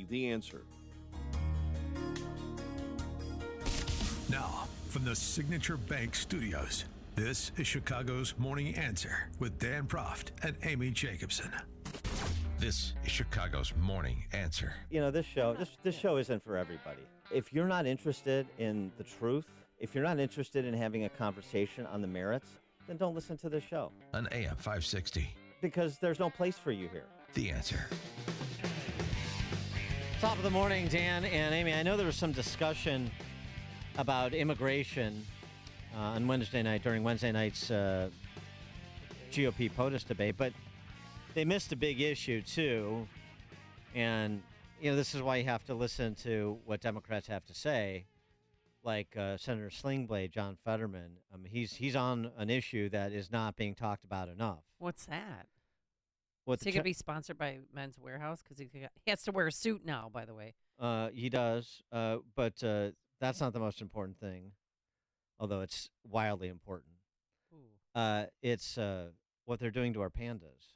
The Answer. Now, from the Signature Bank Studios, this is Chicago's Morning Answer with Dan Proft and Amy Jacobson. This is Chicago's Morning Answer. You know, this show isn't for everybody. If you're not interested in the truth, if you're not interested in having a conversation on the merits, then don't listen to this show. On AM 560. Because there's no place for you here. The Answer. Top of the morning, Dan and Amy. I know there was some discussion about immigration on Wednesday night, during Wednesday night's GOP POTUS debate, but they missed a big issue, too. And, you know, this is why you have to listen to what Democrats have to say, like Senator Slingblade, John Fetterman. He's on an issue that is not being talked about enough. What's that? Is he going to be sponsored by Men's Wearhouse? Because he has to wear a suit now, by the way. He does, but that's not the most important thing, although it's wildly important. It's what they're doing to our pandas.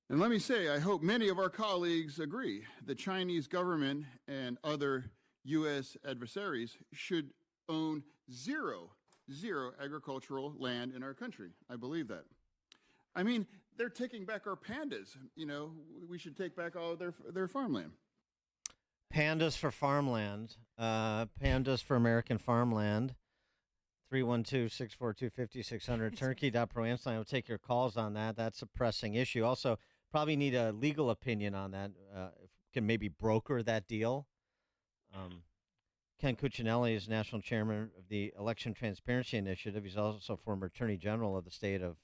And let me say, I hope many of our colleagues agree the Chinese government and other U.S. adversaries should own zero agricultural land in our country. I believe that. I mean, they're taking back our pandas. You know, we should take back all of their farmland. Pandas for farmland. Pandas for American farmland. 312-642-5600. Turnkey.pro answer line. We'll take your calls on that. That's a pressing issue. Also, probably need a legal opinion on that. If we can maybe broker that deal. Ken Cuccinelli is national chairman of the Election Transparency Initiative. He's also former attorney general of the state of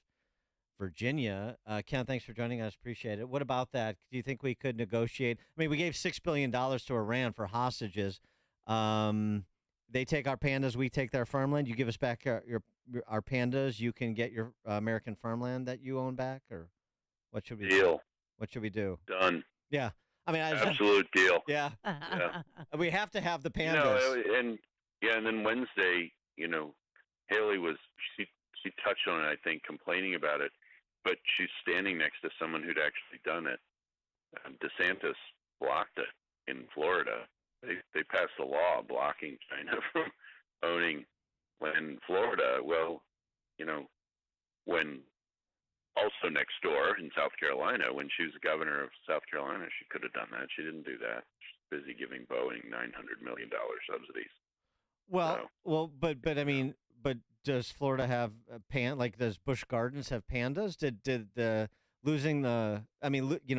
Virginia. Ken, thanks for joining us. Appreciate it. What about that? Do you think we could negotiate? I mean, we gave $6 billion to Iran for hostages. They take our pandas, we take their farmland. You give us back our pandas, you can get your American farmland that you own back, or what should we do? What should we do? Done. Yeah. I mean, absolute deal. Yeah. Yeah. We have to have the pandas. And then Wednesday, Haley she touched on it, I think, complaining about it, but she's standing next to someone who'd actually done it. DeSantis blocked it in Florida. They passed a law blocking China from owning land in Florida. Well, when also next door in South Carolina, when she was governor of South Carolina, she could have done that. She didn't do that. She's busy giving Boeing $900 million subsidies. But I mean, does Florida have does Busch Gardens have pandas? Did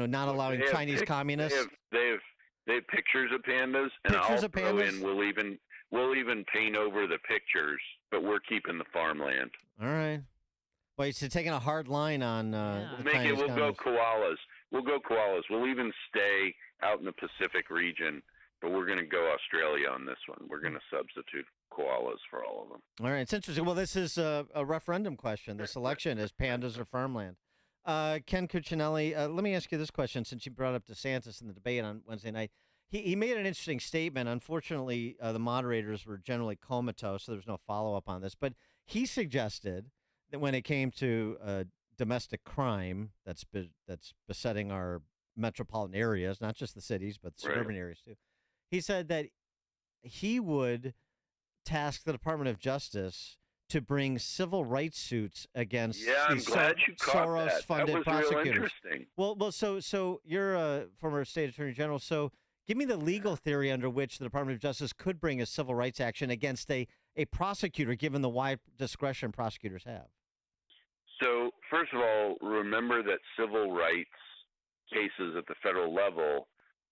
not allowing Chinese communists? They have pictures of pandas, and we'll even paint over the pictures, but we're keeping the farmland. All right. Well, so taking a hard line on We'll go koalas. We'll even stay out in the Pacific region, but we're going to go Australia on this one. We're going to substitute koalas for all of them. All right. It's interesting. Well, this is a referendum question. This election is pandas or farmland. Ken Cuccinelli, let me ask you this question, since you brought up DeSantis in the debate on Wednesday night. He made an interesting statement. Unfortunately, the moderators were generally comatose, so there was no follow-up on this. But he suggested that when it came to domestic crime that's besetting our metropolitan areas, not just the cities, but the suburban areas too, he said that he would task the Department of Justice to bring civil rights suits against Soros-funded prosecutors. Well, so you're a former state attorney general. So give me the legal theory under which the Department of Justice could bring a civil rights action against a prosecutor, given the wide discretion prosecutors have. So, first of all, remember that civil rights cases at the federal level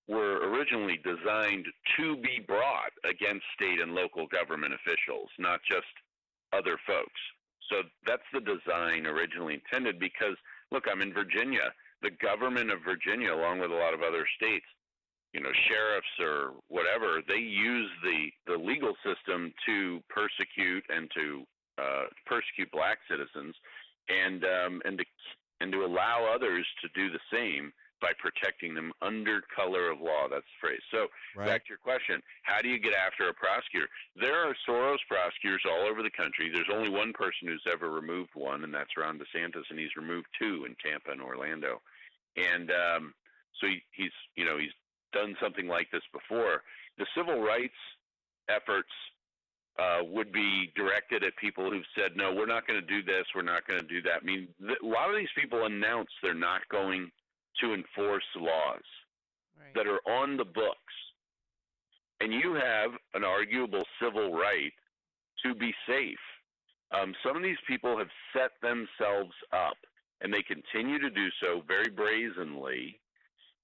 were originally designed to be brought against state and local government officials, not just other folks. So that's the design originally intended because, look, I'm in Virginia. The government of Virginia, along with a lot of other states, sheriffs or whatever, they use the legal system to persecute and to persecute black citizens and to allow others to do the same by protecting them under color of law. That's the phrase. So back to your question, how do you get after a prosecutor? There are Soros prosecutors all over the country. There's only one person who's ever removed one, and that's Ron DeSantis, and he's removed two in Tampa and Orlando. And so he's done something like this before. The civil rights efforts would be directed at people who've said, no, we're not going to do this, we're not going to do that. I mean, a lot of these people announce they're not going to enforce laws that are on the books. And you have an arguable civil right to be safe. Some of these people have set themselves up, and they continue to do so very brazenly.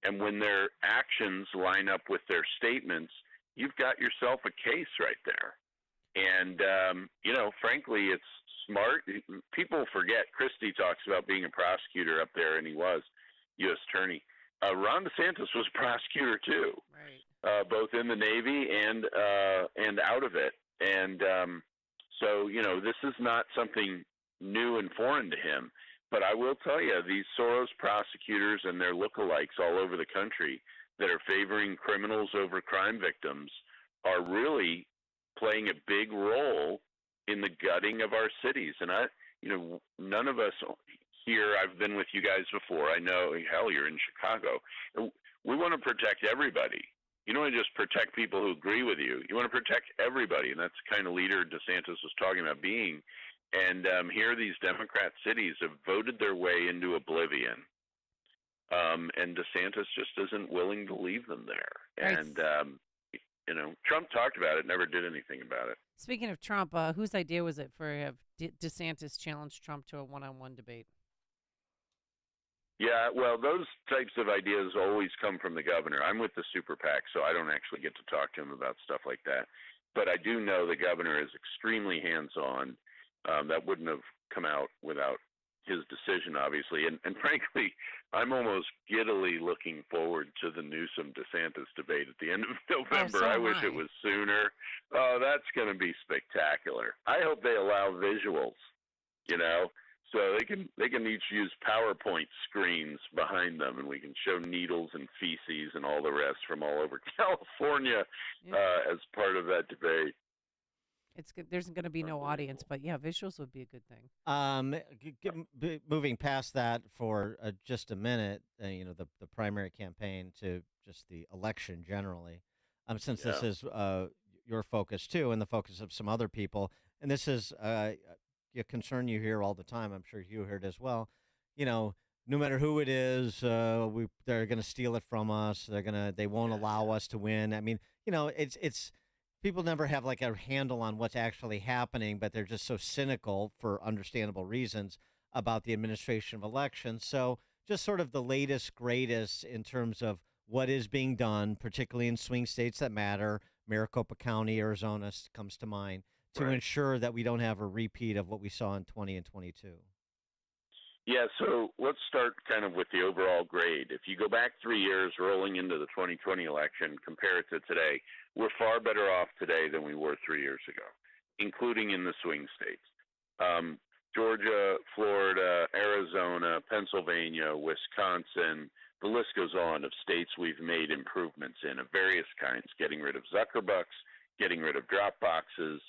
And when their actions line up with their statements, you've got yourself a case right there. And, frankly, it's smart. People forget. Christie talks about being a prosecutor up there, and he was U.S. attorney. Ron DeSantis was a prosecutor, too, both in the Navy and out of it. And so, this is not something new and foreign to him. But I will tell you, these Soros prosecutors and their lookalikes all over the country that are favoring criminals over crime victims are really playing a big role in the gutting of our cities. And none of us here, I've been with you guys before. I know, hell, you're in Chicago. We want to protect everybody. You don't want to just protect people who agree with you. You want to protect everybody, and that's the kind of leader DeSantis was talking about being. And here these Democrat cities have voted their way into oblivion. And DeSantis just isn't willing to leave them there. Right. And, Trump talked about it, never did anything about it. Speaking of Trump, whose idea was it for DeSantis challenge Trump to a one-on-one debate? Yeah, well, those types of ideas always come from the governor. I'm with the super PAC, so I don't actually get to talk to him about stuff like that. But I do know the governor is extremely hands-on. That wouldn't have come out without his decision, obviously. And frankly, I'm almost giddily looking forward to the Newsom-DeSantis debate at the end of November. So I wish it was sooner. Oh, that's going to be spectacular. I hope they allow visuals, so they can each use PowerPoint screens behind them, and we can show needles and feces and all the rest from all over California as part of that debate. It's good. There's going to be no audience, but yeah, visuals would be a good thing. Moving past that for just a minute, the primary campaign to just the election generally, since this is your focus too, and the focus of some other people, and this is a concern you hear all the time. I'm sure you heard as well. No matter who it is, they're going to steal it from us. They won't allow us to win. I mean, it's. People never have like a handle on what's actually happening, but they're just so cynical for understandable reasons about the administration of elections. So just sort of the latest, greatest in terms of what is being done, particularly in swing states that matter. Maricopa County, Arizona comes to mind, to ensure that we don't have a repeat of what we saw in 20 and 22. Yeah, so let's start kind of with the overall grade. If you go back 3 years rolling into the 2020 election, compare it to today, we're far better off today than we were 3 years ago, including in the swing states. Georgia, Florida, Arizona, Pennsylvania, Wisconsin, the list goes on of states we've made improvements in of various kinds, getting rid of Zuckerbucks, getting rid of drop boxes,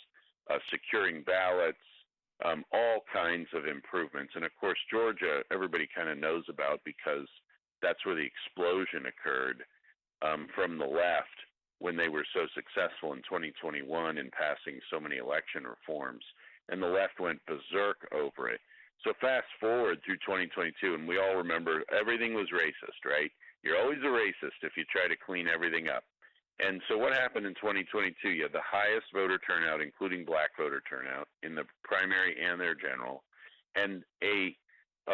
securing ballots, all kinds of improvements. And, of course, Georgia, everybody kind of knows about because that's where the explosion occurred from the left when they were so successful in 2021 in passing so many election reforms. And the left went berserk over it. So fast forward through 2022, and we all remember everything was racist, right? You're always a racist if you try to clean everything up. And so what happened in 2022? You had the highest voter turnout, including black voter turnout, in the primary and their general. And a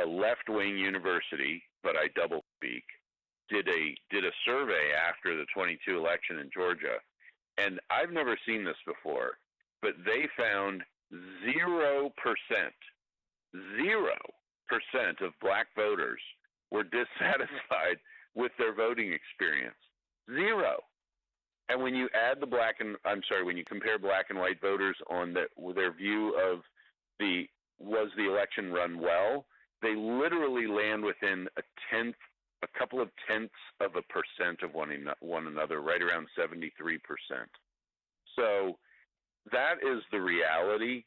left-wing university, but I double speak, did a survey after the 22 election in Georgia. And I've never seen this before, but they found 0% of black voters were dissatisfied with their voting experience. 0. And when you add when you compare black and white voters on their view of was the election run well, they literally land within a couple of tenths of a percent of one another, right around 73%. So that is the reality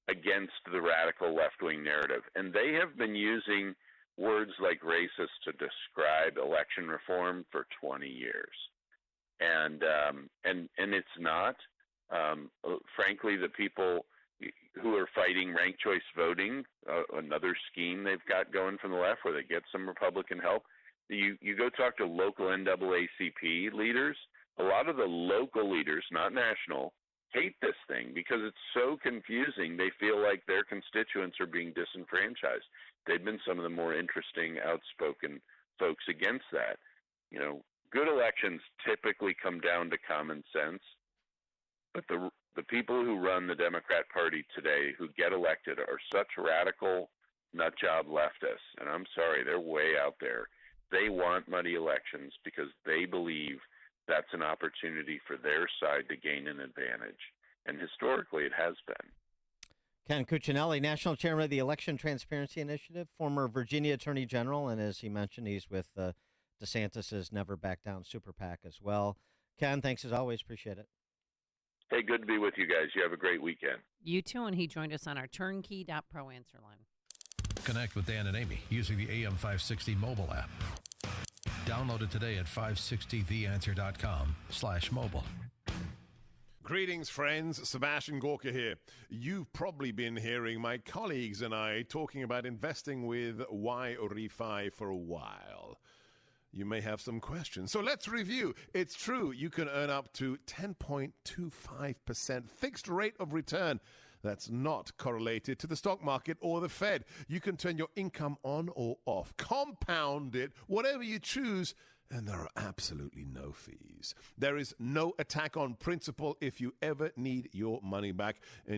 against the radical left-wing narrative. And they have been using words like racist to describe election reform for 20 years. And it's not. Frankly, the people who are fighting ranked choice voting, another scheme they've got going from the left where they get some Republican help. You go talk to local NAACP leaders. A lot of the local leaders, not national, hate this thing because it's so confusing. They feel like their constituents are being disenfranchised. They've been some of the more interesting, outspoken folks against that. You know, good elections typically come down to common sense, but the people who run the Democrat Party today who get elected are such radical nutjob leftists, and I'm sorry, they're way out there. They want muddy elections because they believe that's an opportunity for their side to gain an advantage, and historically it has been. Ken Cuccinelli, National Chairman of the Election Transparency Initiative, former Virginia Attorney General, and as he mentioned, he's with DeSantis' Never Back Down Super PAC as well. Ken, thanks as always. Appreciate it. Hey, good to be with you guys. You have a great weekend. You too, and he joined us on our turnkey.pro answer line. Connect with Dan and Amy using the AM560 mobile app. Download it today at 560theanswer.com/mobile. Greetings, friends. Sebastian Gorka here. You've probably been hearing my colleagues and I talking about investing with Y-Refi for a while. You may have some questions. So let's review. It's true. You can earn up to 10.25% fixed rate of return. That's not correlated to the stock market or the Fed. You can turn your income on or off, compound it, whatever you choose, and there are absolutely no fees. There is no attack on principle if you ever need your money back. And